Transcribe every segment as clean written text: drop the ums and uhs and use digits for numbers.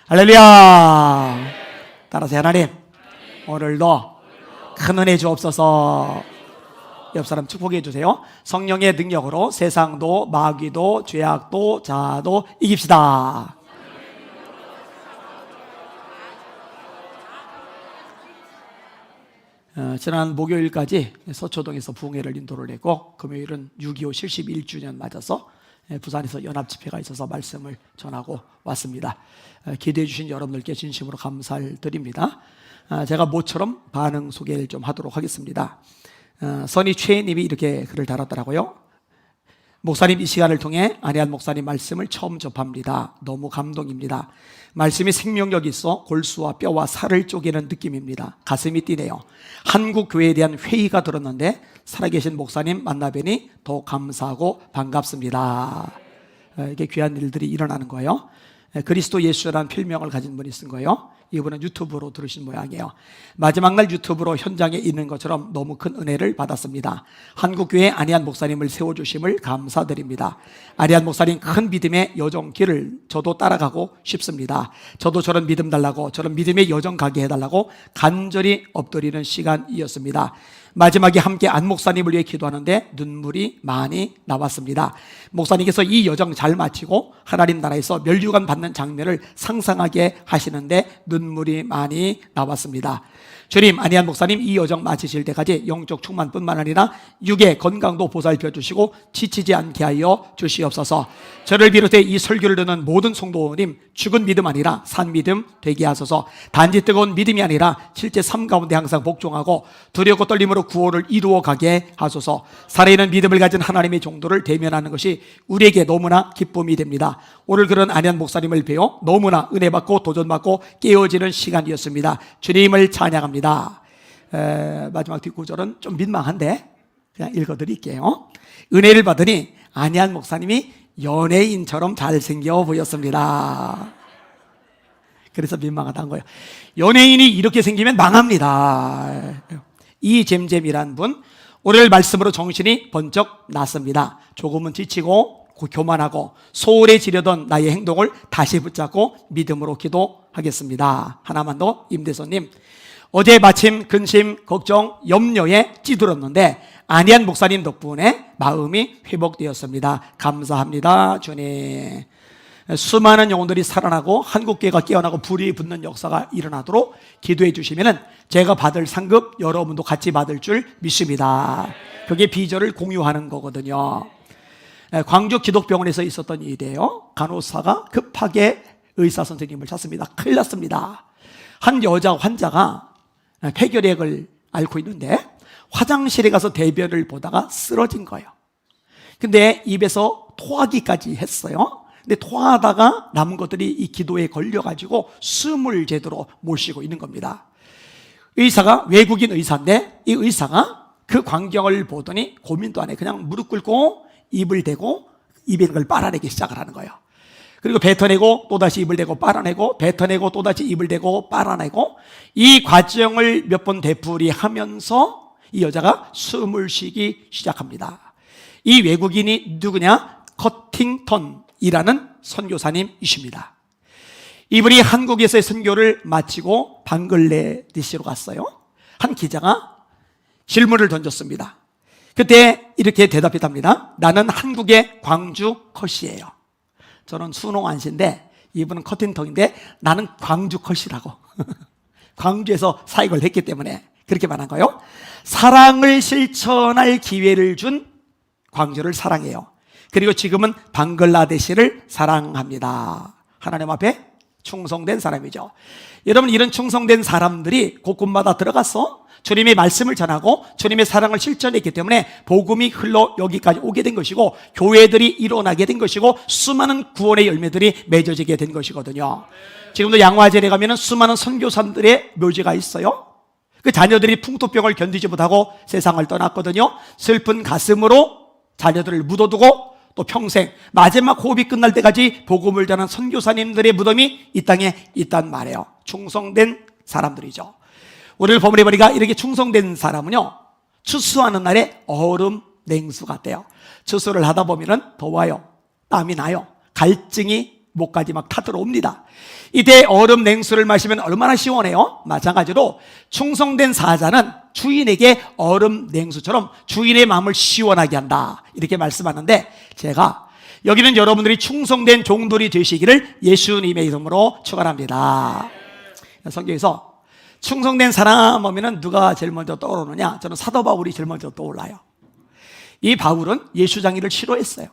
할렐루야. 따라서 하나님, 오늘도 큰 은혜 주옵소서. 옆 사람 축복해 주세요. 성령의 능력으로 세상도 마귀도 죄악도 자도 이깁시다. 지난 목요일까지 서초동에서 부흥회를 인도를 했고, 금요일은 6.25 71주년 맞아서 부산에서 연합집회가 있어서 말씀을 전하고 왔습니다. 기대해 주신 여러분들께 진심으로 감사를 드립니다. 제가 모처럼 반응 소개를 좀 하도록 하겠습니다. 선희 최님이 이렇게 글을 달았더라고요. 목사님, 이 시간을 통해 안혜한 목사님 말씀을 처음 접합니다. 너무 감동입니다. 말씀이 생명력이 있어 골수와 뼈와 살을 쪼개는 느낌입니다. 가슴이 뛰네요. 한국 교회에 대한 회의가 들었는데 살아계신 목사님 만나뵈니 더 감사하고 반갑습니다. 이게 귀한 일들이 일어나는 거예요. 그리스도 예수라는 필명을 가진 분이 쓴 거예요. 이분은 유튜브로 들으신 모양이에요. 마지막 날 유튜브로 현장에 있는 것처럼 너무 큰 은혜를 받았습니다. 한국교회 안혜한 목사님을 세워주심을 감사드립니다. 안혜한 목사님 큰 믿음의 여정길을 저도 따라가고 싶습니다. 저도 저런 믿음 달라고, 저런 믿음의 여정 가게 해달라고 간절히 엎드리는 시간이었습니다. 마지막에 함께 안 목사님을 위해 기도하는데 눈물이 많이 나왔습니다. 목사님께서 이 여정 잘 마치고 하나님 나라에서 면류관 받는 장면을 상상하게 하시는데 눈물이 많이 나왔습니다. 주님, 안혜한 목사님 이 여정 마치실 때까지 영적 충만뿐만 아니라 육의 건강도 보살펴 주시고 지치지 않게 하여 주시옵소서. 저를 비롯해 이 설교를 듣는 모든 성도님, 죽은 믿음 아니라 산 믿음 되게 하소서. 단지 뜨거운 믿음이 아니라 실제 삶 가운데 항상 복종하고 두렵고 떨림으로 구원을 이루어 가게 하소서. 살아있는 믿음을 가진 하나님의 종도를 대면하는 것이 우리에게 너무나 기쁨이 됩니다. 오늘 그런 안혜한 목사님을 배워 너무나 은혜받고 도전받고 깨어지는 시간이었습니다. 주님을 찬양합니다. 마지막 뒷구절은 좀 민망한데 그냥 읽어드릴게요. 은혜를 받으니 안혜한 목사님이 연예인처럼 잘생겨 보였습니다. 그래서 민망하다는 거예요. 연예인이 이렇게 생기면 망합니다. 이잼잼이란 분, 오늘 말씀으로 정신이 번쩍 났습니다. 조금은 지치고 교만하고 소홀해지려던 나의 행동을 다시 붙잡고 믿음으로 기도하겠습니다. 하나만 더. 임대선님, 어제 마침 근심, 걱정, 염려에 찌들었는데 안혜한 목사님 덕분에 마음이 회복되었습니다. 감사합니다, 주님. 수많은 영혼들이 살아나고 한국교회가 깨어나고 불이 붙는 역사가 일어나도록 기도해 주시면 제가 받을 상급 여러분도 같이 받을 줄 믿습니다. 그게 비전을 공유하는 거거든요. 광주 기독병원에서 있었던 일이에요. 간호사가 급하게 의사 선생님을 찾습니다. 큰일 났습니다. 한 여자 환자가 폐결핵을 앓고 있는데 화장실에 가서 대변을 보다가 쓰러진 거예요. 근데 입에서 토하기까지 했어요. 근데 토하다가 남은 것들이 이 기도에 걸려가지고 숨을 제대로 못 쉬고 있는 겁니다. 의사가 외국인 의사인데 이 의사가 그 광경을 보더니 고민도 안 해. 그냥 무릎 꿇고 입을 대고 입에 있는 걸 빨아내기 시작을 하는 거예요. 그리고 뱉어내고 또다시 입을 대고 빨아내고 뱉어내고 또다시 입을 대고 빨아내고 이 과정을 몇 번 되풀이하면서 이 여자가 숨을 쉬기 시작합니다. 이 외국인이 누구냐? 커팅턴이라는 선교사님이십니다. 이분이 한국에서의 선교를 마치고 방글라데시로 갔어요. 한 기자가 질문을 던졌습니다. 그때 이렇게 대답했답니다. 나는 한국의 광주 컷이에요. 저는 순홍 안씨인데 이분은 커팅턴인데 나는 광주 컷이라고. 광주에서 사역을 했기 때문에 그렇게 말한 거예요. 사랑을 실천할 기회를 준 광주를 사랑해요. 그리고 지금은 방글라데시를 사랑합니다. 하나님 앞에 충성된 사람이죠. 여러분, 이런 충성된 사람들이 곳곳마다 들어가서 주님의 말씀을 전하고 주님의 사랑을 실천했기 때문에 복음이 흘러 여기까지 오게 된 것이고 교회들이 일어나게 된 것이고 수많은 구원의 열매들이 맺어지게 된 것이거든요. 지금도 양화절에 가면 수많은 선교사들의 묘지가 있어요. 그 자녀들이 풍토병을 견디지 못하고 세상을 떠났거든요. 슬픈 가슴으로 자녀들을 묻어두고 또 평생 마지막 호흡이 끝날 때까지 복음을 전한 선교사님들의 무덤이 이 땅에 있단 말이에요. 충성된 사람들이죠. 오늘 본문에 보니까 이렇게 충성된 사람은요, 추수하는 날에 얼음 냉수 같대요. 추수를 하다 보면 더워요. 땀이 나요. 갈증이 목까지 막 타들어옵니다. 이때 얼음 냉수를 마시면 얼마나 시원해요? 마찬가지로 충성된 사자는 주인에게 얼음 냉수처럼 주인의 마음을 시원하게 한다, 이렇게 말씀하는데, 제가 여기는 여러분들이 충성된 종들이 되시기를 예수님의 이름으로 축원합니다. 성경에서 충성된 사람 하면은 누가 제일 먼저 떠오르느냐? 저는 사도 바울이 제일 먼저 떠올라요. 이 바울은 예수장이를 싫어했어요.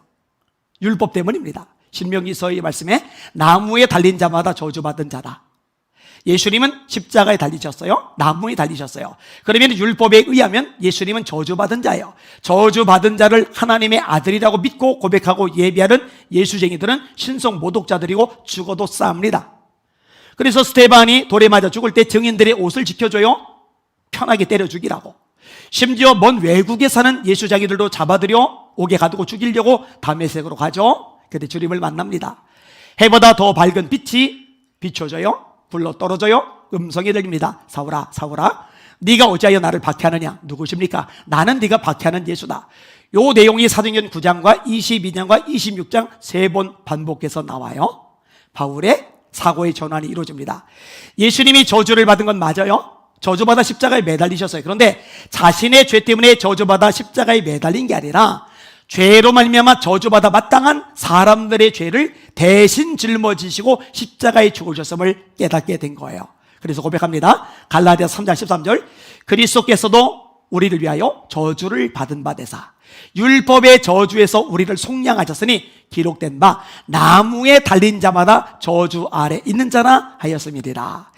율법 때문입니다. 신명기서의 말씀에 나무에 달린 자마다 저주받은 자다. 예수님은 십자가에 달리셨어요. 나무에 달리셨어요. 그러면 율법에 의하면 예수님은 저주받은 자예요. 저주받은 자를 하나님의 아들이라고 믿고 고백하고 예비하는 예수쟁이들은 신성 모독자들이고 죽어도 싸웁니다. 그래서 스데반이 돌에 맞아 죽을 때 증인들의 옷을 지켜줘요. 편하게 때려 죽이라고. 심지어 먼 외국에 사는 예수자기들도 잡아들여 옥에 가두고 죽이려고 다메섹으로 가죠. 그때 주님을 만납니다. 해보다 더 밝은 빛이 비춰져요. 굴러 떨어져요. 음성이 들립니다. 사울아, 사울아, 네가 어찌하여 나를 박해하느냐? 누구십니까? 나는 네가 박해하는 예수다. 요 내용이 사도행전 9장과 22장과 26장 3번 반복해서 나와요. 바울의 사고의 전환이 이루어집니다. 예수님이 저주를 받은 건 맞아요. 저주받아 십자가에 매달리셨어요. 그런데 자신의 죄 때문에 저주받아 십자가에 매달린 게 아니라 죄로 말미암아 저주받아 마땅한 사람들의 죄를 대신 짊어지시고 십자가에 죽으셨음을 깨닫게 된 거예요. 그래서 고백합니다. 갈라디아서 3장 13절, 그리스도께서도 우리를 위하여 저주를 받은 바 되사 율법의 저주에서 우리를 속량하셨으니 기록된 바 나무에 달린 자마다 저주 아래 있는 자라 하였음이니라.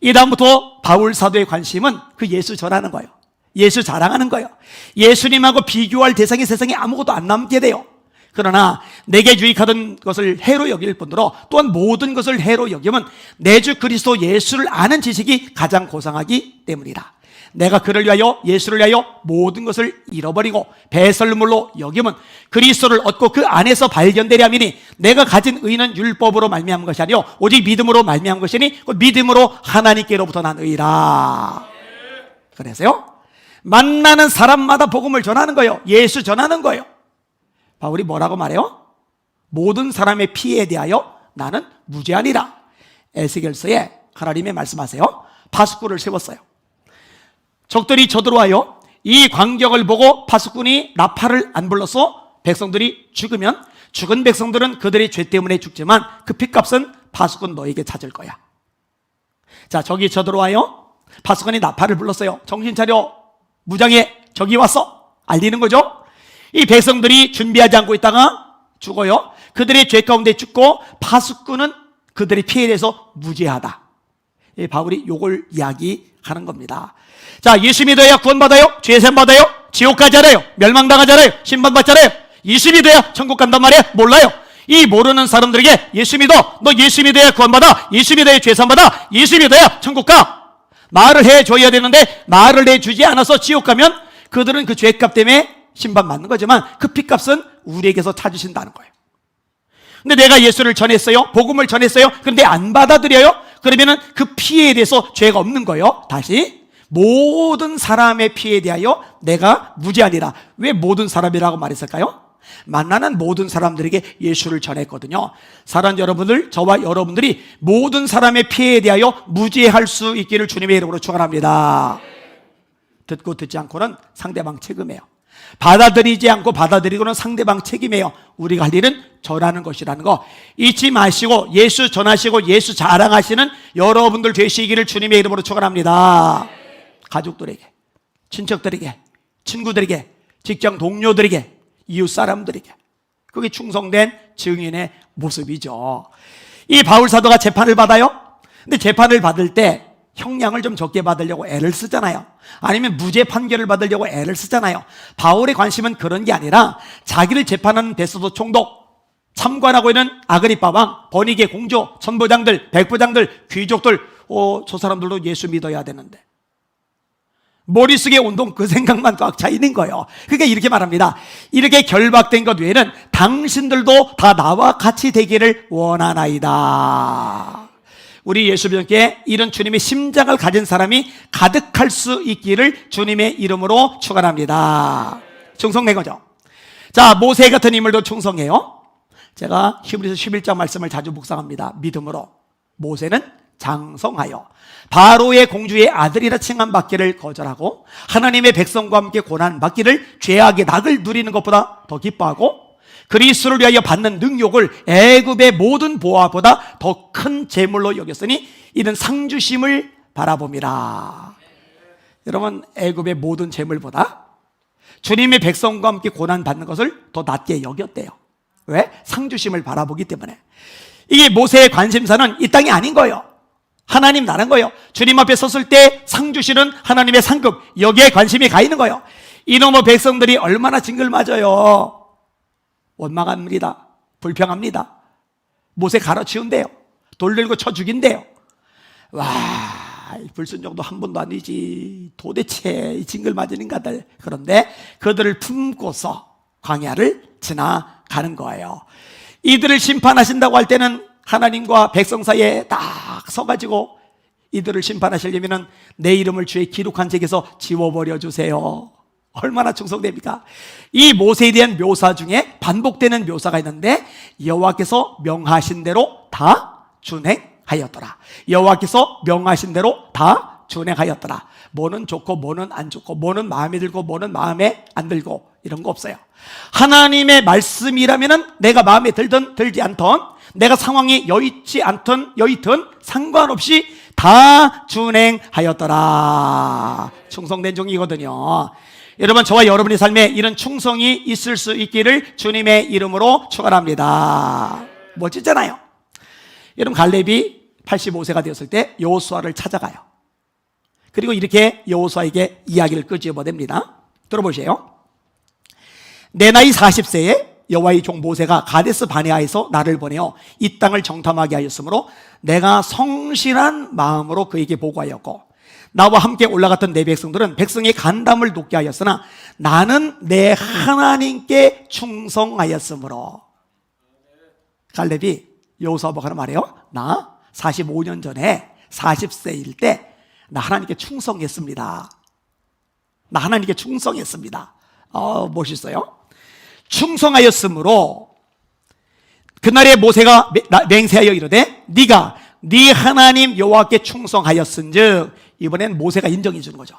이 다음부터 바울 사도의 관심은 그 예수 전하는 거예요. 예수 자랑하는 거예요. 예수님하고 비교할 대상이 세상에 아무것도 안 남게 돼요. 그러나 내게 유익하던 것을 해로 여길 뿐더러 또한 모든 것을 해로 여기면 내 주 그리스도 예수를 아는 지식이 가장 고상하기 때문이다. 내가 그를 위하여 예수를 위하여 모든 것을 잃어버리고 배설물로 여기면 그리스도를 얻고 그 안에서 발견되려 함이니 내가 가진 의는 율법으로 말미암은 것이 아니요 오직 믿음으로 말미암은 것이니 그 믿음으로 하나님께로부터 난 의라. 그래서요, 만나는 사람마다 복음을 전하는 거예요. 예수 전하는 거예요. 바울이 뭐라고 말해요? 모든 사람의 피해에 대하여 나는 무죄하니라. 에스겔서에 하나님의 말씀하세요. 파수꾼을 세웠어요. 적들이 쳐들어와요. 이 광경을 보고 파수꾼이 나팔을 안 불러서 백성들이 죽으면 죽은 백성들은 그들의 죄 때문에 죽지만 그 핏값은 파수꾼 너에게 찾을 거야. 자, 적이 쳐들어와요. 파수꾼이 나팔을 불렀어요. 정신 차려, 무장해, 적이 왔어, 알리는 거죠. 이 백성들이 준비하지 않고 있다가 죽어요. 그들의 죄 가운데 죽고 파수꾼은 그들의 피해에 대해서 무죄하다. 바울이 요걸 이야기하는 겁니다. 자, 예수 믿어야 구원받아요? 죄사함 받아요? 지옥 가잖아요? 멸망당하잖아요? 심판받잖아요? 예수 믿어야 천국 간단 말이에요? 몰라요. 이 모르는 사람들에게 예수 믿어, 너 예수 믿어야 구원받아, 예수 믿어야 죄사함 받아, 예수 믿어야 천국 가, 말을 해줘야 되는데 말을 해주지 않아서 지옥 가면 그들은 그 죄값 때문에 심판받는 거지만 그 핏값은 우리에게서 찾으신다는 거예요. 근데 내가 예수를 전했어요, 복음을 전했어요, 그런데 안 받아들여요? 그러면은 그 피해에 대해서 죄가 없는 거예요. 다시, 모든 사람의 피해에 대하여 내가 무죄하니라. 왜 모든 사람이라고 말했을까요? 만나는 모든 사람들에게 예수를 전했거든요. 사랑하는 여러분들, 저와 여러분들이 모든 사람의 피해에 대하여 무죄할 수 있기를 주님의 이름으로 축원합니다. 듣고 듣지 않고는 상대방 책임이에요. 받아들이지 않고 받아들이고는 상대방 책임이에요. 우리가 할 일은 전하는 것이라는 거 잊지 마시고 예수 전하시고 예수 자랑하시는 여러분들 되시기를 주님의 이름으로 축원합니다. 가족들에게, 친척들에게, 친구들에게, 직장 동료들에게, 이웃 사람들에게, 그게 충성된 증인의 모습이죠. 이 바울 사도가 재판을 받아요. 근데 재판을 받을 때 형량을 좀 적게 받으려고 애를 쓰잖아요. 아니면 무죄 판결을 받으려고 애를 쓰잖아요. 바울의 관심은 그런 게 아니라 자기를 재판하는 베스도 총독, 참관하고 있는 아그리빠 왕, 버니게 공주, 천부장들, 백부장들, 귀족들, 저 사람들도 예수 믿어야 되는데 머릿속에 온통 그 생각만 꽉 차 있는 거예요. 그러니까 이렇게 말합니다. 이렇게 결박된 것 외에는 당신들도 다 나와 같이 되기를 원하나이다. 우리 예수님께 이런 주님의 심장을 가진 사람이 가득할 수 있기를 주님의 이름으로 축원합니다. 충성된 거죠. 자, 모세 같은 인물도 충성해요. 제가 히브리서 11장 말씀을 자주 묵상합니다. 믿음으로 모세는 장성하여 바로의 공주의 아들이라 칭함받기를 거절하고 하나님의 백성과 함께 고난받기를 죄악의 낙을 누리는 것보다 더 기뻐하고 그리스도를 위하여 받는 능욕을 애굽의 모든 보화보다 더 큰 재물로 여겼으니 이는 상주심을 바라봅니다. 여러분, 애굽의 모든 재물보다 주님의 백성과 함께 고난받는 것을 더 낮게 여겼대요. 왜? 상주심을 바라보기 때문에. 이게 모세의 관심사는 이 땅이 아닌 거예요. 하나님 나라는 거예요. 주님 앞에 섰을 때 상 주시는 하나님의 상급, 여기에 관심이 가 있는 거예요. 이놈의 백성들이 얼마나 징글맞아요. 원망합니다. 불평합니다. 모세 가로치운대요. 돌 들고 쳐 죽인대요. 와, 불순종도 한 번도 아니지. 도대체 이 징글맞은 인간들. 그런데 그들을 품고서 광야를 지나가는 거예요. 이들을 심판하신다고 할 때는 하나님과 백성 사이에 딱 서가지고 이들을 심판하시려면 내 이름을 주의 기록한 책에서 지워버려 주세요. 얼마나 충성됩니까? 이 모세에 대한 묘사 중에 반복되는 묘사가 있는데 여호와께서 명하신 대로 다 준행하였더라. 여호와께서 명하신 대로 다 준행하였더라. 뭐는 좋고 뭐는 안 좋고 뭐는 마음에 들고 뭐는 마음에 안 들고 이런 거 없어요. 하나님의 말씀이라면 내가 마음에 들든 들지 않든 내가 상황이 여의치 않든 여의든 상관없이 다 준행하였더라. 충성된 종이거든요. 여러분, 저와 여러분의 삶에 이런 충성이 있을 수 있기를 주님의 이름으로 축원합니다. 멋지잖아요. 여러분, 갈렙이 85세가 되었을 때 여호수아를 찾아가요. 그리고 이렇게 여호수아에게 이야기를 끄집어냅니다. 들어보세요. 내 나이 40세에 여호와의 종 모세가 가데스 바네아에서 나를 보내어 이 땅을 정탐하게 하였으므로 내가 성실한 마음으로 그에게 보고하였고 나와 함께 올라갔던 내 백성들은 백성의 간담을 높게 하였으나 나는 내 하나님께 충성하였으므로. 갈렙이 여호수아보고 하는 말이에요. 나 45년 전에 40세일 때 나 하나님께 충성했습니다. 나 하나님께 충성했습니다. 멋있어요. 충성하였으므로 그날에 모세가 맹세하여 이르되 네가 네 하나님 여호와께 충성하였은즉, 이번엔 모세가 인정해 주는 거죠.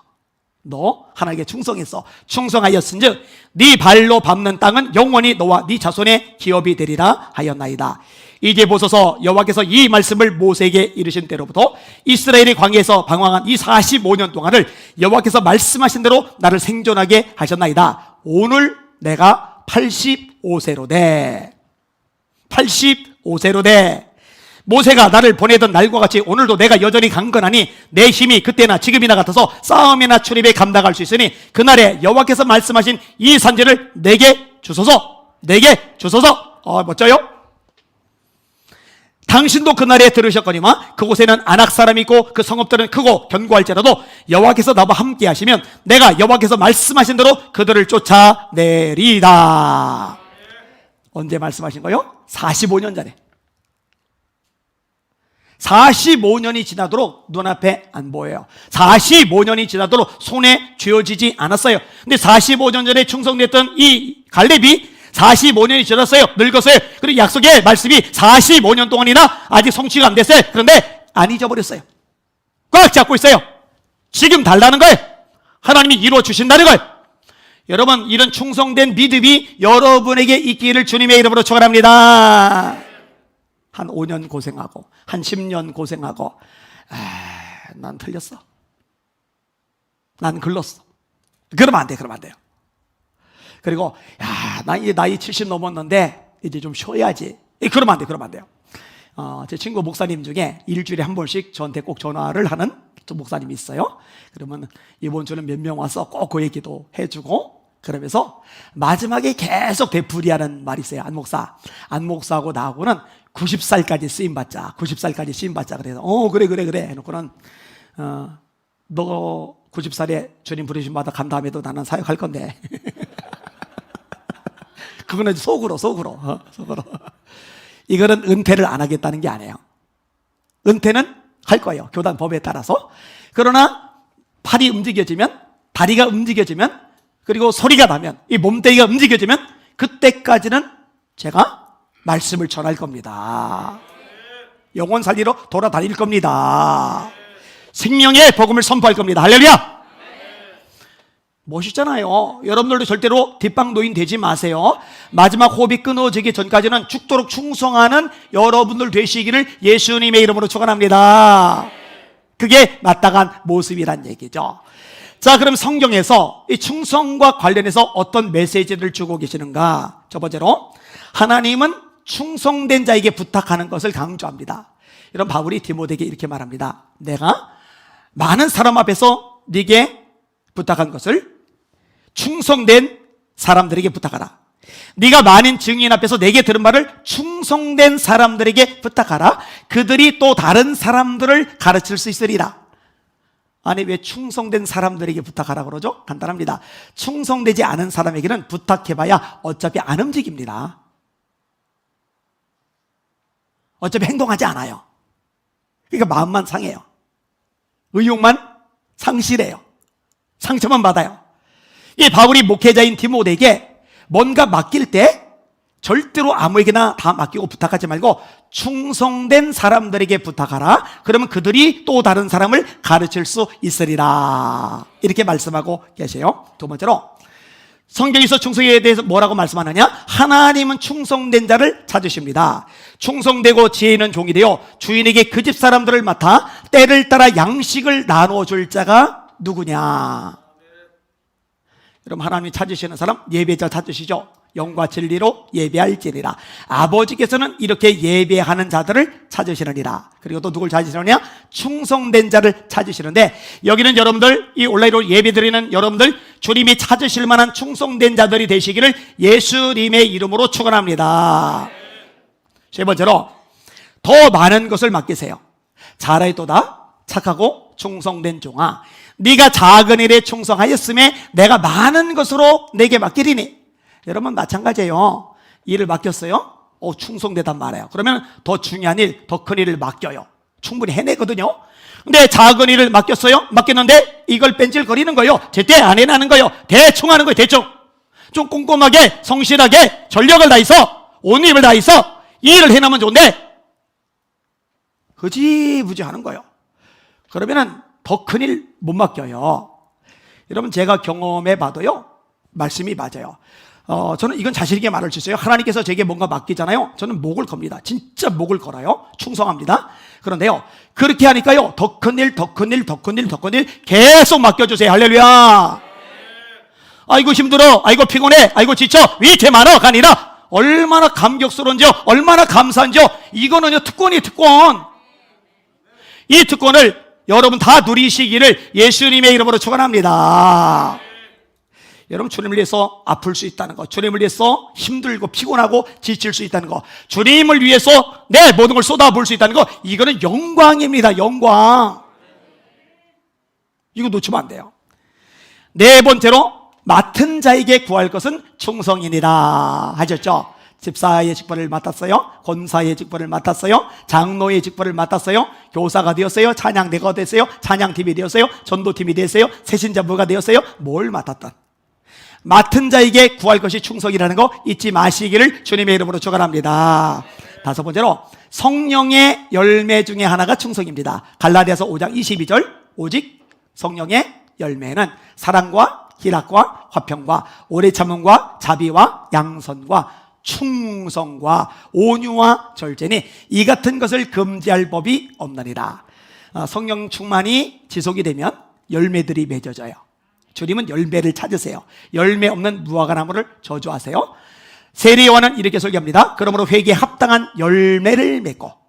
너 하나님께 충성했어. 충성하였은즉 네 발로 밟는 땅은 영원히 너와 네 자손의 기업이 되리라 하였나이다. 이제 보소서, 여호와께서 이 말씀을 모세에게 이르신 때로부터 이스라엘이 광야에서 방황한 이 45년 동안을 여호와께서 말씀하신 대로 나를 생존하게 하셨나이다. 오늘 내가 85세로 돼. 85세로 돼. 모세가 나를 보내던 날과 같이 오늘도 내가 여전히 강건하니 내 힘이 그때나 지금이나 같아서 싸움이나 출입에 감당할 수 있으니 그날에 여호와께서 말씀하신 이 산지를 내게 주소서. 내게 주소서. 멋져요? 당신도 그날에 들으셨거니와 그곳에는 아낙 사람이 있고 그 성읍들은 크고 견고할지라도 여호와께서 나와 함께 하시면 내가 여호와께서 말씀하신 대로 그들을 쫓아내리다. 언제 말씀하신 거요? 45년 전에. 45년이 지나도록 눈앞에 안 보여요. 45년이 지나도록 손에 쥐어지지 않았어요. 근데 45년 전에 충성됐던 이 갈렙이 45년이 지났어요. 늙었어요. 그리고 약속의 말씀이 45년 동안이나 아직 성취가 안 됐어요. 그런데 안 잊어버렸어요. 꽉 잡고 있어요. 지금 달라는 거예요. 하나님이 이루어 주신다는 거예요. 여러분, 이런 충성된 믿음이 여러분에게 있기를 주님의 이름으로 축원합니다. 한 5년 고생하고 한 10년 고생하고 난 틀렸어. 난 글렀어. 그러면 안 돼. 그러면 안 돼요. 그리고 나 이제 나이 70 넘었는데 이제 좀 쉬어야지. 그러면 안 돼. 그러면 안 돼요. 제 친구 목사님 중에 일주일에 한 번씩 저한테 꼭 전화를 하는 목사님이 있어요. 그러면 이번 주는 몇 명 와서 꼭 그 얘기도 해주고, 그러면서 마지막에 계속 되풀이하는 말이 있어요. 안 목사하고 나하고는 90살까지 쓰임받자. 90살까지 쓰임받자. 그래서 그래 해놓고는 너 90살에 주님 부르심받아 간 다음에도 나는 사역할 건데 그거는 속으로 이거는 은퇴를 안 하겠다는 게 아니에요. 은퇴는 할 거예요. 교단 법에 따라서. 그러나 팔이 움직여지면, 다리가 움직여지면, 그리고 소리가 나면, 이 몸뚱이가 움직여지면 그때까지는 제가 말씀을 전할 겁니다. 영혼 살리러 돌아다닐 겁니다. 생명의 복음을 선포할 겁니다. 할렐루야! 멋있잖아요. 여러분들도 절대로 뒷방 노인 되지 마세요. 마지막 호흡이 끊어지기 전까지는 죽도록 충성하는 여러분들 되시기를 예수님의 이름으로 축원합니다. 그게 마땅한 모습이란 얘기죠. 자, 그럼 성경에서 이 충성과 관련해서 어떤 메시지를 주고 계시는가? 첫 번째로, 하나님은 충성된 자에게 부탁하는 것을 강조합니다. 이런 바울이 디모데에게 이렇게 말합니다. 내가 많은 사람 앞에서 네게 부탁한 것을 충성된 사람들에게 부탁하라. 네가 많은 증인 앞에서 내게 들은 말을 충성된 사람들에게 부탁하라. 그들이 또 다른 사람들을 가르칠 수 있으리라. 아니, 왜 충성된 사람들에게 부탁하라 그러죠? 간단합니다. 충성되지 않은 사람에게는 부탁해봐야 어차피 안 움직입니다. 어차피 행동하지 않아요. 그러니까 마음만 상해요. 의욕만 상실해요. 상처만 받아요. 이 바울이 목회자인 디모데에게 뭔가 맡길 때 절대로 아무에게나 다 맡기고 부탁하지 말고 충성된 사람들에게 부탁하라. 그러면 그들이 또 다른 사람을 가르칠 수 있으리라. 이렇게 말씀하고 계세요. 두 번째로, 성경에서 충성에 대해서 뭐라고 말씀하느냐? 하나님은 충성된 자를 찾으십니다. 충성되고 지혜 있는 종이 되어 주인에게 그 집 사람들을 맡아 때를 따라 양식을 나누어 줄 자가 누구냐? 여러분, 하나님이 찾으시는 사람, 예배자 찾으시죠? 영과 진리로 예배할지니라. 아버지께서는 이렇게 예배하는 자들을 찾으시느니라. 그리고 또 누굴 찾으시느냐? 충성된 자를 찾으시는데, 여기는 여러분들, 이 온라인으로 예배드리는 여러분들, 주님이 찾으실 만한 충성된 자들이 되시기를 예수님의 이름으로 축원합니다. 세 번째로, 더 많은 것을 맡기세요. 잘하였도다 착하고 충성된 종아, 네가 작은 일에 충성하였음에 내가 많은 것으로 내게 맡기리니. 여러분, 마찬가지예요. 일을 맡겼어요? 충성되단 말이에요. 그러면 더 중요한 일, 더 큰 일을 맡겨요. 충분히 해내거든요. 근데 작은 일을 맡겼어요? 맡겼는데 이걸 뺀질거리는 거예요. 제때 안 해나는 거예요. 대충 하는 거예요. 대충. 좀 꼼꼼하게, 성실하게, 전력을 다해서, 온 힘을 다해서 이 일을 해나면 좋은데 흐지부지 하는 거예요. 그러면은 더 큰 일 못 맡겨요. 여러분, 제가 경험해 봐도요, 말씀이 맞아요. 저는 이건 자신있게 말할 수 있어요. 하나님께서 제게 뭔가 맡기잖아요. 저는 목을 겁니다. 진짜 목을 걸어요. 충성합니다. 그런데요, 그렇게 하니까요, 더 큰 일, 더 큰 일, 더 큰 일, 더 큰 일 계속 맡겨주세요. 할렐루야. 아이고 힘들어, 아이고 피곤해, 아이고 지쳐, 위태 많아가 아니라 얼마나 감격스러운지요, 얼마나 감사한지요. 이거는요, 특권이에요. 특권. 이 특권을 여러분 다 누리시기를 예수님의 이름으로 축원합니다. 여러분, 주님을 위해서 아플 수 있다는 거, 주님을 위해서 힘들고 피곤하고 지칠 수 있다는 거, 주님을 위해서 내 모든 걸 쏟아부을 수 있다는 거, 이거는 영광입니다. 영광. 이거 놓치면 안 돼요. 네 번째로, 맡은 자에게 구할 것은 충성이니라 하셨죠. 집사의 직분을 맡았어요. 권사의 직분을 맡았어요. 장로의 직분을 맡았어요. 교사가 되었어요. 찬양대가 됐어요. 찬양팀이 되었어요. 전도팀이 됐어요. 새신자부가 되었어요. 뭘 맡았던, 맡은 자에게 구할 것이 충성이라는 거 잊지 마시기를 주님의 이름으로 축원합니다. 다섯 번째로, 성령의 열매 중에 하나가 충성입니다. 갈라디아서 5장 22절, 오직 성령의 열매는 사랑과 희락과 화평과 오래 참음과 자비와 양선과 충성과 온유와 절제니 이 같은 것을 금지할 법이 없느니라. 성령 충만이 지속이 되면 열매들이 맺어져요. 주님은 열매를 찾으세요. 열매 없는 무화과 나무를 저주하세요. 세례 요한은 이렇게 설교합니다. 그러므로 회개에 합당한 열매를 맺고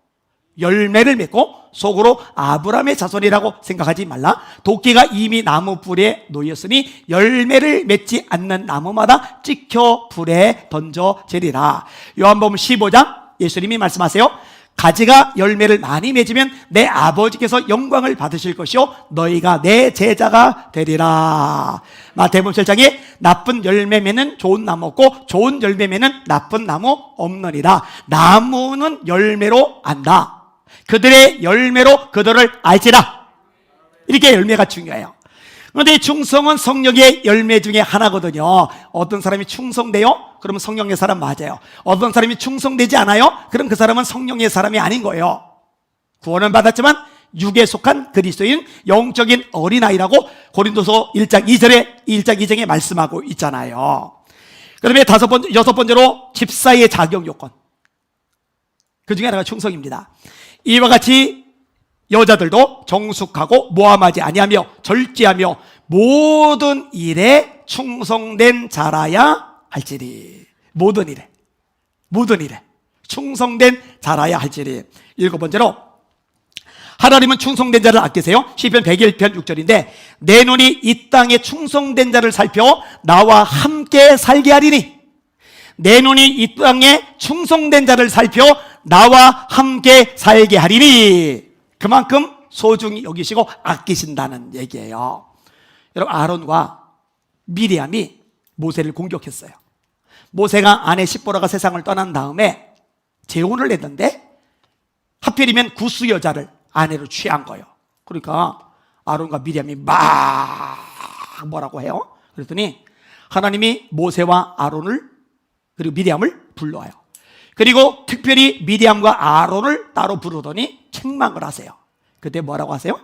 속으로 아브라함의 자손이라고 생각하지 말라. 도끼가 이미 나무 뿔에 놓였으니 열매를 맺지 않는 나무마다 찍혀 불에 던져지리라. 요한복음 15장 예수님이 말씀하세요. 가지가 열매를 많이 맺으면 내 아버지께서 영광을 받으실 것이요 너희가 내 제자가 되리라. 마태복음 7장에 나쁜 열매 맺는 좋은 나무 없고 좋은 열매 맺는 나쁜 나무 없느니라. 나무는 열매로 안다. 그들의 열매로 그들을 알지라. 이렇게 열매가 중요해요. 그런데 충성은 성령의 열매 중에 하나거든요. 어떤 사람이 충성돼요? 그러면 성령의 사람 맞아요. 어떤 사람이 충성되지 않아요? 그럼 그 사람은 성령의 사람이 아닌 거예요. 구원은 받았지만 육에 속한 그리스도인 영적인 어린아이라고 고린도서 1장 2절에 말씀하고 있잖아요. 그 다음에 여섯 번째로 집사의 자격 요건. 그 중에 하나가 충성입니다. 이와 같이 여자들도 정숙하고 모함하지 아니하며 절제하며 모든 일에 충성된 자라야 할지니. 모든 일에 충성된 자라야 할지니. 일곱 번째로 하나님은 충성된 자를 아끼세요. 시편 101편 6절인데 내 눈이 이 땅에 충성된 자를 살펴 나와 함께 살게 하리니. 내 눈이 이 땅에 충성된 자를 살펴 나와 함께 살게 하리니. 그만큼 소중히 여기시고 아끼신다는 얘기예요. 여러분, 아론과 미리암이 모세를 공격했어요. 모세가 아내 십보라가 세상을 떠난 다음에 재혼을 했는데 하필이면 구스 여자를 아내로 취한 거예요. 그러니까 아론과 미리암이 막 뭐라고 해요? 그랬더니 하나님이 모세와 아론을 그리고 미리암을 불러와요. 그리고 특별히 미리암과 아론을 따로 부르더니 책망을 하세요. 그때 뭐라고 하세요?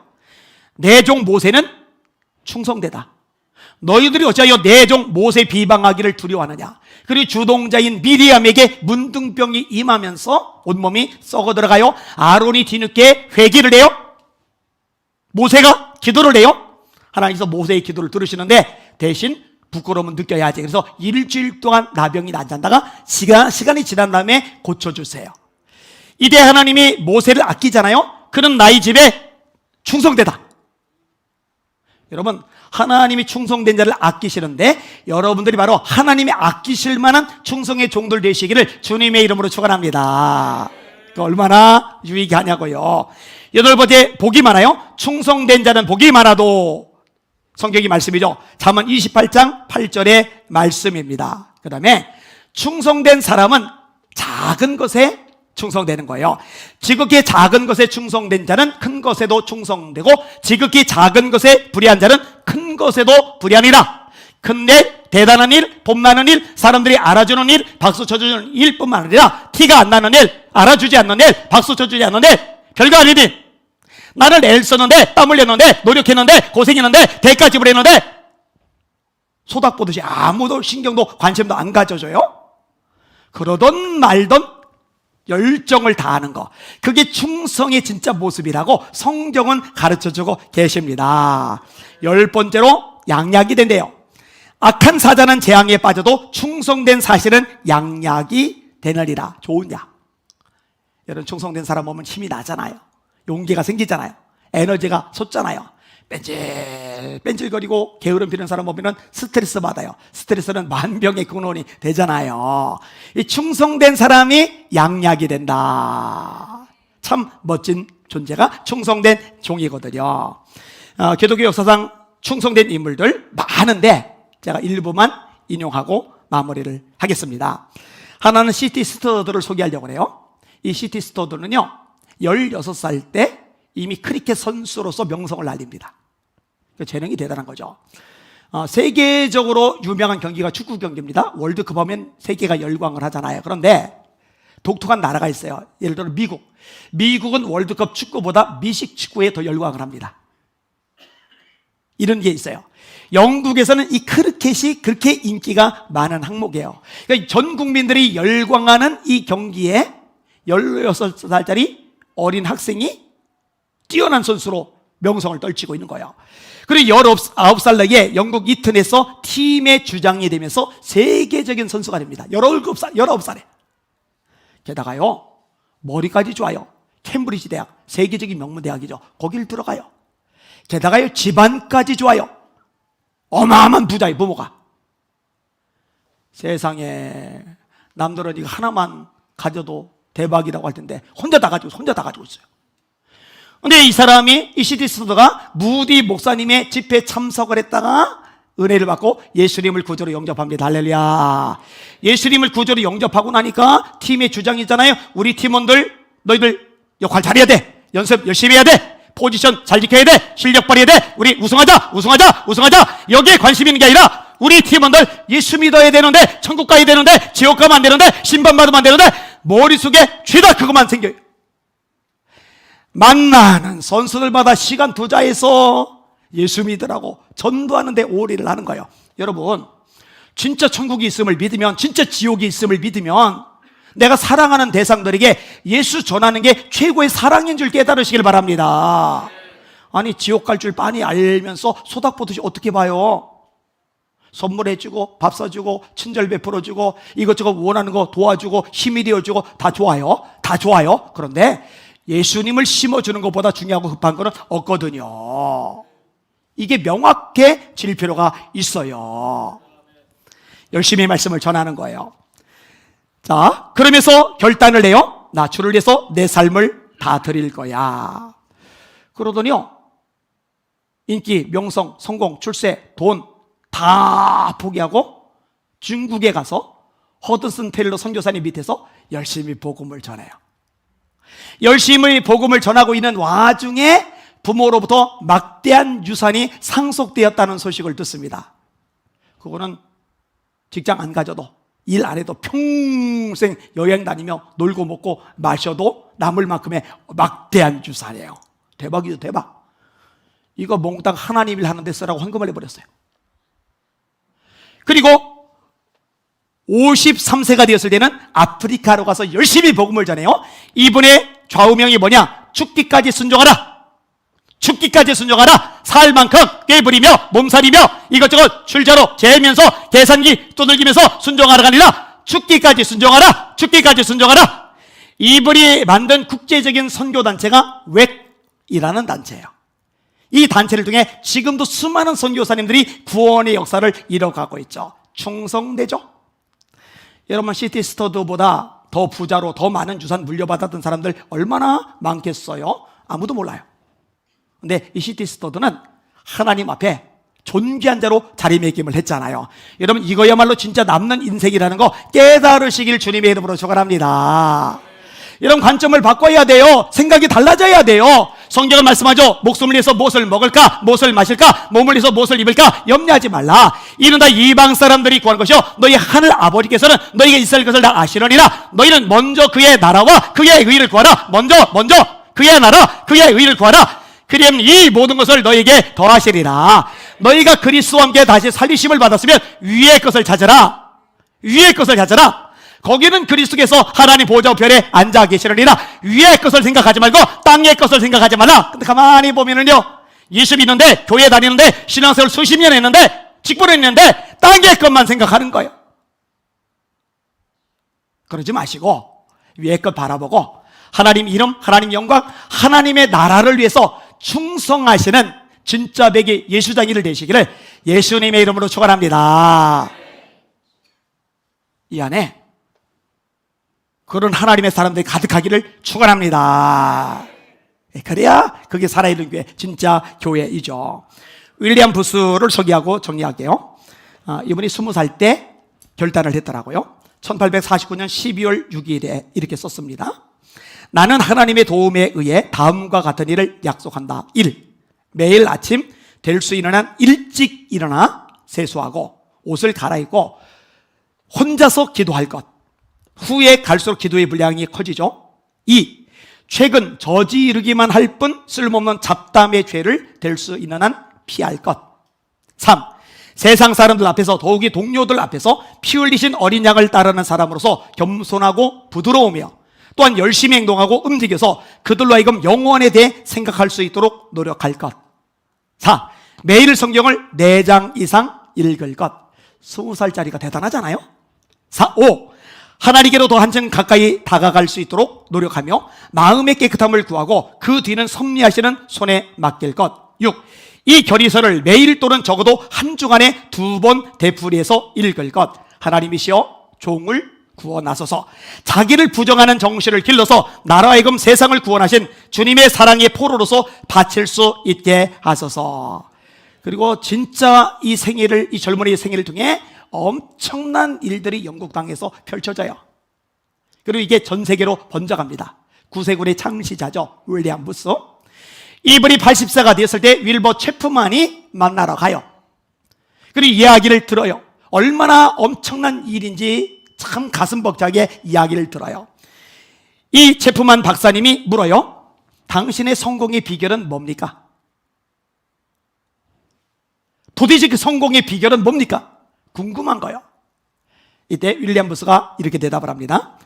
내 종 모세는 충성되다. 너희들이 어찌하여 내 종 모세 비방하기를 두려워하느냐. 그리고 주동자인 미리암에게 문둥병이 임하면서 온몸이 썩어 들어가요. 아론이 뒤늦게 회개를 해요. 모세가 기도를 해요. 하나님께서 모세의 기도를 들으시는데 대신 부끄러움은 느껴야지. 그래서 일주일 동안 나병이 낫다가 시간이 지난 다음에 고쳐주세요. 이때 하나님이 모세를 아끼잖아요. 그는 나의 집에 충성되다. 여러분, 하나님이 충성된 자를 아끼시는데 여러분들이 바로 하나님이 아끼실 만한 충성의 종들 되시기를 주님의 이름으로 축원합니다. 얼마나 유익하냐고요. 여덟 번째, 복이 많아요. 충성된 자는 복이 많아도. 성경이 말씀이죠. 잠언 28장 8절의 말씀입니다. 그 다음에 충성된 사람은 작은 것에 충성되는 거예요. 지극히 작은 것에 충성된 자는 큰 것에도 충성되고 지극히 작은 것에 불의한 자는 큰 것에도 불의하니라. 근데 대단한 일, 복 많은 일, 사람들이 알아주는 일, 박수 쳐주는 일뿐만 아니라 티가 안 나는 일, 알아주지 않는 일, 박수 쳐주지 않는 일, 별거 아니니. 나는 애를 썼는데, 땀 흘렸는데, 노력했는데, 고생했는데, 대가 지불했는데 소닥 보듯이 아무도 신경도 관심도 안 가져줘요. 그러던 말던 열정을 다하는 거, 그게 충성의 진짜 모습이라고 성경은 가르쳐주고 계십니다. 열 번째로 양약이 된대요. 악한 사자는 재앙에 빠져도 충성된 사실은 양약이 되느니라. 좋은 약. 여러분, 충성된 사람 보면 힘이 나잖아요. 용기가 생기잖아요. 에너지가 솟잖아요. 뺀질거리고 게으름 피는 사람 보면 스트레스 받아요. 스트레스는 만병의 근원이 되잖아요. 이 충성된 사람이 양약이 된다. 참 멋진 존재가 충성된 종이거든요. 기독교 역사상 충성된 인물들 많은데 제가 일부만 인용하고 마무리를 하겠습니다. 하나는 C.T. 스터드를 소개하려고 해요. 이 C.T. 스터드는요 16살 때 이미 크리켓 선수로서 명성을 날립니다. 재능이 대단한 거죠. 세계적으로 유명한 경기가 축구 경기입니다. 월드컵 하면 세계가 열광을 하잖아요. 그런데 독특한 나라가 있어요. 예를 들어 미국. 미국은 월드컵 축구보다 미식 축구에 더 열광을 합니다. 이런 게 있어요. 영국에서는 이 크리켓이 그렇게 인기가 많은 항목이에요. 그러니까 전 국민들이 열광하는 이 경기에 16살짜리 어린 학생이 뛰어난 선수로 명성을 떨치고 있는 거예요. 그리고 19살 나이에 영국 이튼에서 팀의 주장이 되면서 세계적인 선수가 됩니다. 19살에. 게다가요, 머리까지 좋아요. 캠브리지 대학, 세계적인 명문 대학이죠. 거길 들어가요. 게다가요, 집안까지 좋아요. 어마어마한 부자의 부모가. 세상에, 남들은 이거 하나만 가져도 대박이라고 할 텐데 혼자 다 가지고 있어요. 근데 이 사람이, 이 C.T. 스터드가 무디 목사님의 집회에 참석을 했다가 은혜를 받고 예수님을 구주로 영접합니다. 할렐루야. 예수님을 구주로 영접하고 나니까 팀의 주장이잖아요. 우리 팀원들, 너희들 역할 잘해야 돼. 연습 열심히 해야 돼. 포지션 잘 지켜야 돼, 실력 발휘해야 돼, 우리 우승하자, 우승하자, 우승하자, 여기에 관심 있는 게 아니라 우리 팀원들 예수 믿어야 되는데, 천국 가야 되는데, 지옥 가면 안 되는데, 심판받으면 안 되는데, 머릿속에 죄다 그것만 생겨요. 만나는 선수들마다 시간 투자해서 예수 믿으라고 전도하는데 올인을 하는 거예요. 여러분, 진짜 천국이 있음을 믿으면, 진짜 지옥이 있음을 믿으면 내가 사랑하는 대상들에게 예수 전하는 게 최고의 사랑인 줄 깨달으시길 바랍니다. 아니, 지옥 갈 줄 빤히 알면서 소닥보듯이 어떻게 봐요? 선물해주고 밥 사주고 친절 베풀어주고 이것저것 원하는 거 도와주고 힘이 되어주고 다 좋아요. 다 좋아요. 그런데 예수님을 심어주는 것보다 중요하고 급한 거는 없거든요. 이게 명확해질 필요가 있어요. 열심히 말씀을 전하는 거예요. 자, 그러면서 결단을 해요. 나 주를 위해서 내 삶을 다 드릴 거야. 그러더니요, 인기, 명성, 성공, 출세, 돈 다 포기하고 중국에 가서 허드슨 테일러 선교사님 밑에서 열심히 복음을 전해요. 열심히 복음을 전하고 있는 와중에 부모로부터 막대한 유산이 상속되었다는 소식을 듣습니다. 그거는 직장 안 가져도, 일 안 해도 평생 여행 다니며 놀고 먹고 마셔도 남을 만큼의 막대한 유산이에요. 대박이죠, 대박. 이거 몽땅 하나님 일 하는데 쓰라고 헌금을 해버렸어요. 그리고 53세가 되었을 때는 아프리카로 가서 열심히 복음을 전해요. 이분의 좌우명이 뭐냐? 죽기까지 순종하라. 죽기까지 순종하라. 살 만큼 꾀부리며 몸살이며 이것저것 출자로 재면서 계산기 두들기면서 순종하라가 아니라 죽기까지 순종하라. 죽기까지 순종하라. 이분이 만든 국제적인 선교단체가 웩이라는 단체예요. 이 단체를 통해 지금도 수많은 선교사님들이 구원의 역사를 이뤄가고 있죠. 충성되죠. 여러분, 시티스터드보다 더 부자로 더 많은 유산 물려받았던 사람들 얼마나 많겠어요? 아무도 몰라요. 근데 이 시티스터드는 하나님 앞에 존귀한 자로 자리매김을 했잖아요. 여러분, 이거야말로 진짜 남는 인생이라는 거 깨달으시길 주님의 이름으로 축원합니다. 이런 관점을 바꿔야 돼요. 생각이 달라져야 돼요. 성경은 말씀하죠. 목숨을 위해서 무엇을 먹을까, 무엇을 마실까, 몸을 위해서 무엇을 입을까 염려하지 말라. 이는 다 이방 사람들이 구한 것이요 너희 하늘 아버지께서는 너희가 있을 것을 다 아시려니라. 너희는 먼저 그의 나라와 그의 의를 구하라. 먼저 그의 나라, 그의 의를 구하라. 그리하면 이 모든 것을 너희에게 더하시리라. 너희가 그리스도와 함께 다시 살리심을 받았으면 위의 것을 찾아라. 위의 것을 찾아라. 거기는 그리스도께서 하나님 보좌 우편에 앉아 계시느니라. 위의 것을 생각하지 말고 땅의 것을 생각하지 말라. 근데 가만히 보면은요, 예수 믿는데, 교회 다니는데, 신앙생활 수십 년 했는데, 직분을 했는데 땅의 것만 생각하는 거예요. 그러지 마시고 위의 것 바라보고 하나님 이름, 하나님 영광, 하나님의 나라를 위해서 충성하시는 진짜 백의 예수장이를 되시기를 예수님의 이름으로 축원합니다. 이 안에 그런 하나님의 사람들이 가득하기를 축원합니다. 그래야 그게 살아있는 교회, 진짜 교회이죠. 윌리엄 부스를 소개하고 정리할게요. 이분이 20살 때 결단을 했더라고요. 1849년 12월 6일에 이렇게 썼습니다. 나는 하나님의 도움에 의해 다음과 같은 일을 약속한다. 1. 매일 아침 될 수 있는 한 일찍 일어나 세수하고 옷을 갈아입고 혼자서 기도할 것. 후에 갈수록 기도의 분량이 커지죠. 2. 최근 저지르기만 할 뿐 쓸모없는 잡담의 죄를 될 수 있는 한 피할 것. 3. 세상 사람들 앞에서, 더욱이 동료들 앞에서 피 흘리신 어린 양을 따르는 사람으로서 겸손하고 부드러우며 또한 열심히 행동하고 움직여서 그들로 하여금 영원에 대해 생각할 수 있도록 노력할 것. 4. 매일 성경을 4장 이상 읽을 것. 20살짜리가 대단하잖아요. 5. 하나님께로 더 한층 가까이 다가갈 수 있도록 노력하며 마음의 깨끗함을 구하고 그 뒤는 섭리하시는 손에 맡길 것. 6. 이 결의서를 매일 또는 적어도 한 주간에 2번 되풀이해서 읽을 것. 하나님이시여 종을 구원하소서. 자기를 부정하는 정신을 길러서 나로 하여금 세상을 구원하신 주님의 사랑의 포로로서 바칠 수 있게 하소서. 그리고 진짜 이 생애를, 이 젊은이의 생애를 통해 엄청난 일들이 영국 땅에서 펼쳐져요. 그리고 이게 전 세계로 번져갑니다. 구세군의 창시자죠, 윌리엄 부스. 이분이 80세가 되었을 때 윌버 체프만이 만나러 가요. 그리고 이야기를 들어요. 얼마나 엄청난 일인지 참 가슴 벅차게 이야기를 들어요. 이 체프만 박사님이 물어요. 당신의 성공의 비결은 뭡니까? 도대체 그 성공의 비결은 뭡니까? 궁금한 거예요. 이때 윌리엄 부스가 이렇게 대답을 합니다.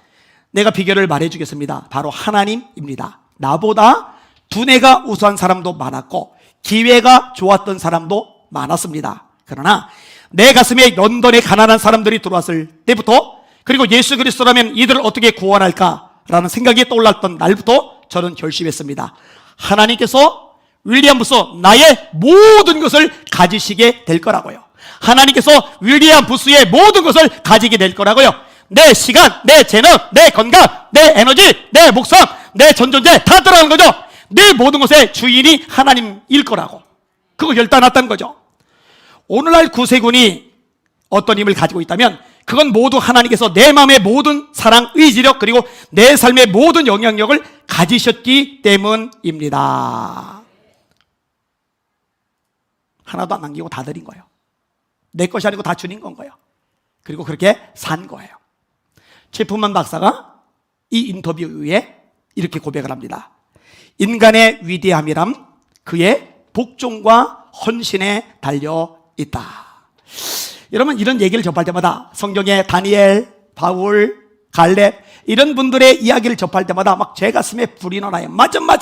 내가 비결을 말해주겠습니다. 바로 하나님입니다. 나보다 두뇌가 우수한 사람도 많았고 기회가 좋았던 사람도 많았습니다. 그러나 내 가슴에 런던에 가난한 사람들이 들어왔을 때부터, 그리고 예수 그리스도라면 이들을 어떻게 구원할까라는 생각이 떠올랐던 날부터 저는 결심했습니다. 하나님께서 윌리엄 부스 나의 모든 것을 가지시게 될 거라고요. 하나님께서 윌리엄 부스의 모든 것을 가지게 될 거라고요. 내 시간, 내 재능, 내 건강, 내 에너지, 내 목숨, 내 전존재 다 들어가는 거죠. 내 모든 것의 주인이 하나님일 거라고. 그거 결단했다는 거죠. 오늘날 구세군이 어떤 힘을 가지고 있다면 그건 모두 하나님께서 내 마음의 모든 사랑, 의지력, 그리고 내 삶의 모든 영향력을 가지셨기 때문입니다. 하나도 안 남기고 다 드린 거예요. 내 것이 아니고 다 주님 건 거예요. 그리고 그렇게 산 거예요. 체프만 박사가 이 인터뷰 이후에 이렇게 고백을 합니다. 인간의 위대함이란 그의 복종과 헌신에 달려 있다. 여러분, 이런 얘기를 접할 때마다 성경의 다니엘, 바울, 갈렙 이런 분들의 이야기를 접할 때마다 막 제 가슴에 불이 나요. 맞아. 나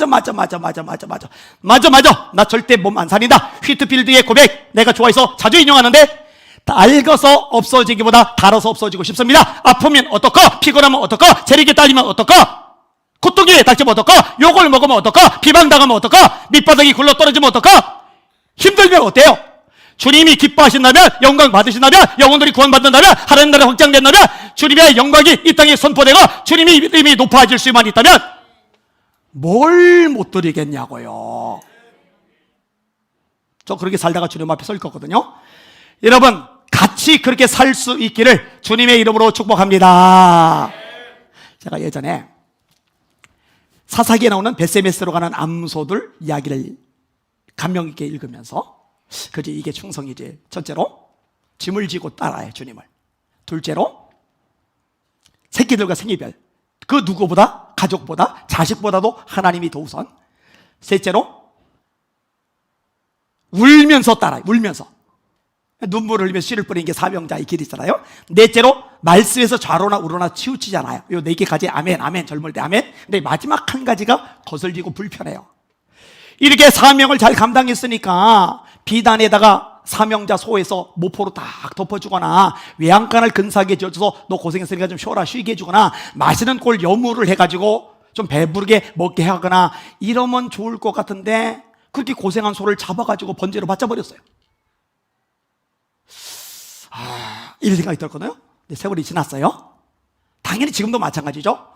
절대 몸 안 살린다. 휘트필드의 고백 내가 좋아해서 자주 인용하는데, 달궈서 없어지기보다 달아서 없어지고 싶습니다. 아프면 어떡하? 피곤하면 어떡하? 재력이 딸리면 어떡하? 고통이 닥치면 어떡하? 욕을 먹으면 어떡하? 비방당하면 어떡하? 밑바닥이 굴러 떨어지면 어떡하? 힘들면 어때요? 주님이 기뻐하신다면, 영광 받으신다면, 영혼들이 구원받는다면, 하나님 나라 확장된다면, 주님의 영광이 이 땅에 선포되고 주님의 이름이 높아질 수만 있다면 뭘 못 드리겠냐고요. 저 그렇게 살다가 주님 앞에 설 거거든요. 여러분, 같이 그렇게 살 수 있기를 주님의 이름으로 축복합니다. 제가 예전에 사사기에 나오는 베세메스로 가는 암소들 이야기를 감명 있게 읽으면서, 그지 이게 충성이지. 첫째로 짐을 지고 따라해 주님을. 둘째로 새끼들과 생이별, 그 누구보다, 가족보다, 자식보다도 하나님이 더 우선. 셋째로 울면서 따라해. 울면서 눈물을 흘리며 씨를 뿌리는 게 사명자의 길이잖아요. 넷째로 말씀에서 좌로나 우로나 치우치잖아요. 요 네 개까지 아멘, 아멘, 젊을 때 아멘. 근데 마지막 한 가지가 거슬리고 불편해요. 이렇게 사명을 잘 감당했으니까 비단에다가 사명자 소에서 모포로 딱 덮어주거나, 외양간을 근사하게 지어줘서 너 고생했으니까 좀 쉬어라, 쉬게 해주거나, 마시는 꼴 여물을 해가지고 좀 배부르게 먹게 하거나 이러면 좋을 것 같은데, 그렇게 고생한 소를 잡아가지고 번제로 바쳐버렸어요. 이런 생각이 들었거든요. 근데 세월이 지났어요. 당연히 지금도 마찬가지죠.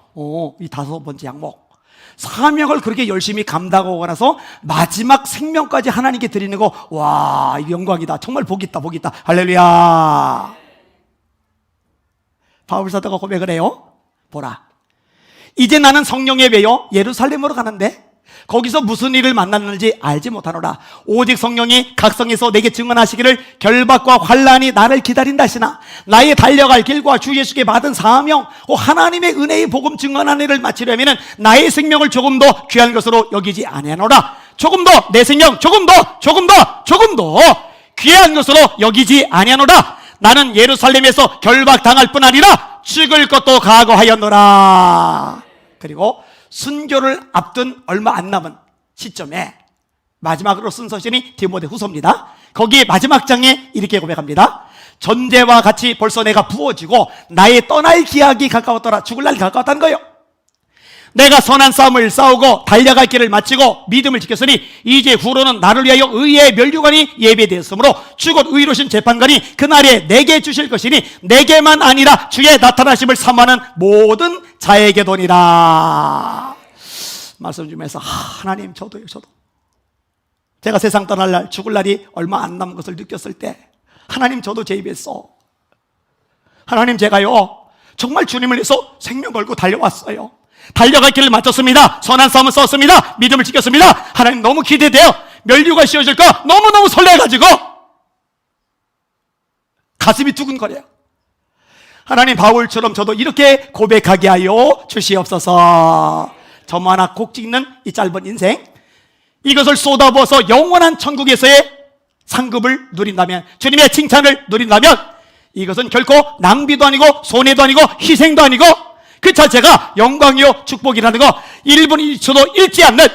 이 5번째 항목, 사명을 그렇게 열심히 감당하고 나서 마지막 생명까지 하나님께 드리는 거, 와, 이 영광이다. 정말 복 있다, 복 있다. 할렐루야. 바울 사도가 고백을 해요. 보라, 이제 나는 성령에 매여 예루살렘으로 가는데 거기서 무슨 일을 만났는지 알지 못하노라. 오직 성령이 각성해서 내게 증언하시기를 결박과 환난이 나를 기다린다 하시나, 나의 달려갈 길과 주 예수께 받은 사명, 하나님의 은혜의 복음 증언하는 일을 마치려면 나의 생명을 조금 더 귀한 것으로 여기지 아니하노라. 조금 더 내 생명 조금 더 귀한 것으로 여기지 아니하노라. 나는 예루살렘에서 결박당할 뿐 아니라 죽을 것도 각오하였노라. 그리고 순교를 앞둔 얼마 안 남은 시점에 마지막으로 쓴 서신이 디모데후서입니다. 거기에 마지막 장에 이렇게 고백합니다. 전제와 같이 벌써 내가 부어지고 나의 떠날 기약이 가까웠더라. 죽을 날이 가까웠다는 거예요. 내가 선한 싸움을 싸우고 달려갈 길을 마치고 믿음을 지켰으니 이제 후로는 나를 위하여 의의 면류관이 예배되었으므로 주곧 의로신 재판관이 그날에 내게 주실 것이니 내게만 아니라 주의 나타나심을 사모하는 모든 자에게 도니라. 말씀 중에서 하나님, 저도 제가 세상 떠날 날, 죽을 날이 얼마 안 남은 것을 느꼈을 때, 하나님, 저도 제 입에서, 하나님, 제가요 정말 주님을 위해서 생명 걸고 달려왔어요. 달려갈 길을 마쳤습니다. 선한 싸움을 싸웠습니다. 믿음을 지켰습니다. 하나님 너무 기대돼요. 면류가 씌워질까 너무너무 설레가지고 가슴이 두근거려요. 하나님, 바울처럼 저도 이렇게 고백하게 하여 주시옵소서. 점 하나 콕 찍는 이 짧은 인생, 이것을 쏟아부어서 영원한 천국에서의 상급을 누린다면, 주님의 칭찬을 누린다면, 이것은 결코 낭비도 아니고 손해도 아니고 희생도 아니고 그 자체가 영광이요 축복이라는 거 1분 1초도 잊지 않는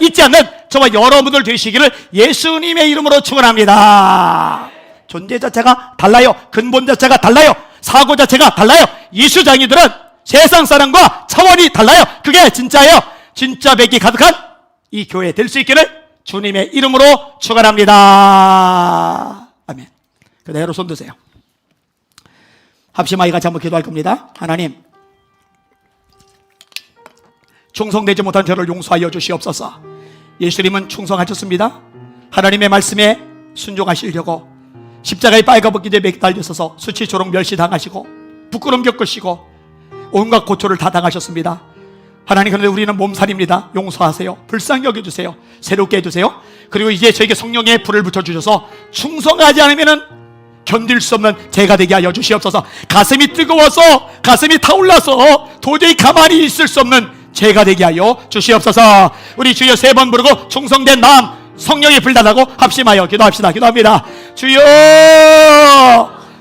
저와 여러분들 되시기를 예수님의 이름으로 축원합니다. 존재 자체가 달라요. 근본 자체가 달라요. 사고 자체가 달라요. 이수장이들은 세상 사람과 차원이 달라요. 그게 진짜예요. 진짜 백이 가득한 이 교회 될 수 있기를 주님의 이름으로 축원합니다. 아멘. 그대로 손 드세요. 합심하여 같이 한번 기도할 겁니다. 하나님, 충성되지 못한 저를 용서하여 주시옵소서. 예수님은 충성하셨습니다. 하나님의 말씀에 순종하시려고 십자가에 빨가벗기에 매달리셔서 수치조롱 멸시당하시고 부끄러움 겪으시고 온갖 고초를 다 당하셨습니다. 하나님, 그런데 우리는 몸살입니다. 용서하세요. 불쌍히 여겨주세요. 새롭게 해주세요. 그리고 이제 저에게 성령의 불을 붙여주셔서 충성하지 않으면 견딜 수 없는 제가 되게 하여 주시옵소서. 가슴이 뜨거워서, 가슴이 타올라서 도저히 가만히 있을 수 없는 제가 되게 하여 주시옵소서. 우리 주여 3번 부르고 충성된 마음 성령의 불 달라고 합심하여 기도합시다. 기도합니다. 주여,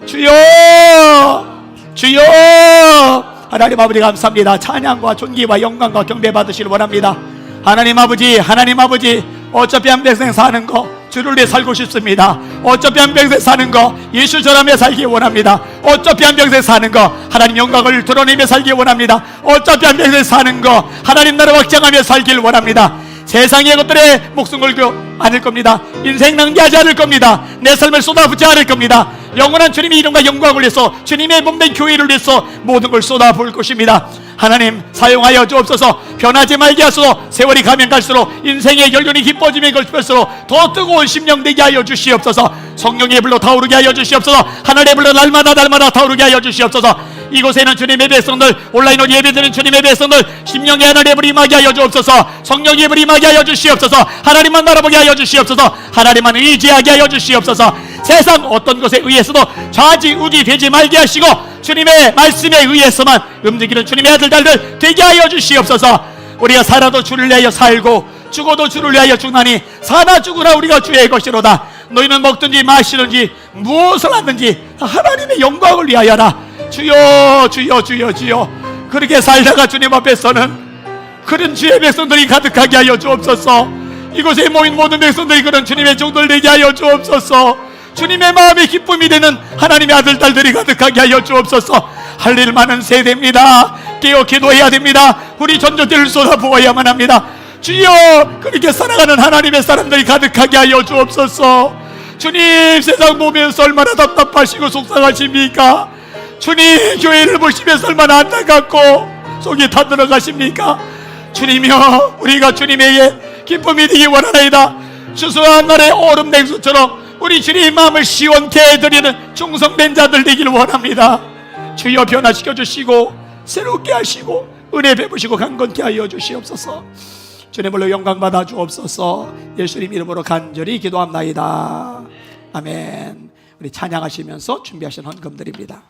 주여, 주여. 하나님 아버지 감사합니다. 찬양과 존귀와 영광과 경배 받으시길 원합니다. 하나님 아버지, 하나님 아버지, 어차피 한 평생 사는 거 주를 위해 살고 싶습니다. 어차피 한 평생 사는 거 예수처럼 살기 원합니다. 어차피 한 평생 사는 거 하나님 영광을 드러내며 살기 원합니다. 어차피 한 평생 사는 거 하나님 나라 확장하며 살길 원합니다. 세상의 것들에 목숨 걸고 않을 겁니다. 인생 낭비하지 않을 겁니다. 내 삶을 쏟아붓지 않을 겁니다. 영원한 주님의 이름과 영광을 위해서, 주님의 몸된 교회를 위해서 모든 걸 쏟아부을 것입니다. 하나님 사용하여 주옵소서. 변하지 말게 하소서. 세월이 가면 갈수록 인생의 열륜이 깊어지면 갈수록 더 뜨거운 심령 되게 하여 주시옵소서. 성령의 불로 타오르게 하여 주시옵소서. 하늘의 불로 날마다 타오르게 하여 주시옵소서. 이곳에는 주님의 백성들, 온라인으로 예배드리는 주님의 백성들, 심령의 하늘의 불이 임하게 하여 주옵소서. 성령의 불이 임하게 하여 주시옵소서. 하나님만 바라보게 하여 주시옵소서. 하나님만 의지하게 하여 주시옵소서. 세상 어떤 것에 의해서도 좌지우지 되지 말게 하시고 주님의 말씀에 의해서만 움직이는 주님의 아들 딸들 되게 하여 주시옵소서. 우리가 살아도 주를 위하여 살고 죽어도 주를 위하여 죽나니 사나 죽으나 우리가 주의 것이로다. 너희는 먹든지 마시든지 무엇을 하든지 하나님의 영광을 위하여라. 주여, 주여, 주여, 주여. 그렇게 살다가 주님 앞에서는 그런 주의 백성들이 가득하게 하여 주옵소서. 이곳에 모인 모든 백성들이 그런 주님의 종들 되게 하여 주옵소서. 주님의 마음의 기쁨이 되는 하나님의 아들 딸들이 가득하게 하여 주옵소서. 할 일 많은 세대입니다. 깨어 기도해야 됩니다. 우리 전조들을 쏟아부어야만 합니다. 주여, 그렇게 살아가는 하나님의 사람들이 가득하게 하여 주옵소서. 주님, 세상 보면서 얼마나 답답하시고 속상하십니까? 주님, 교회를 보시면서 얼마나 안타깝고 속이 타들어가십니까? 주님이여, 우리가 주님에게 기쁨이 되기 원하나이다. 추수한 날의 얼음 냉수처럼 우리 주님의 마음을 시원케 해드리는 충성된 자들 되기를 원합니다. 주여, 변화시켜 주시고 새롭게 하시고 은혜 베푸시고 강건케 하여 주시옵소서. 주님으로 영광 받아 주옵소서. 예수님 이름으로 간절히 기도합나이다. 아멘. 우리 찬양하시면서 준비하신 헌금드립니다.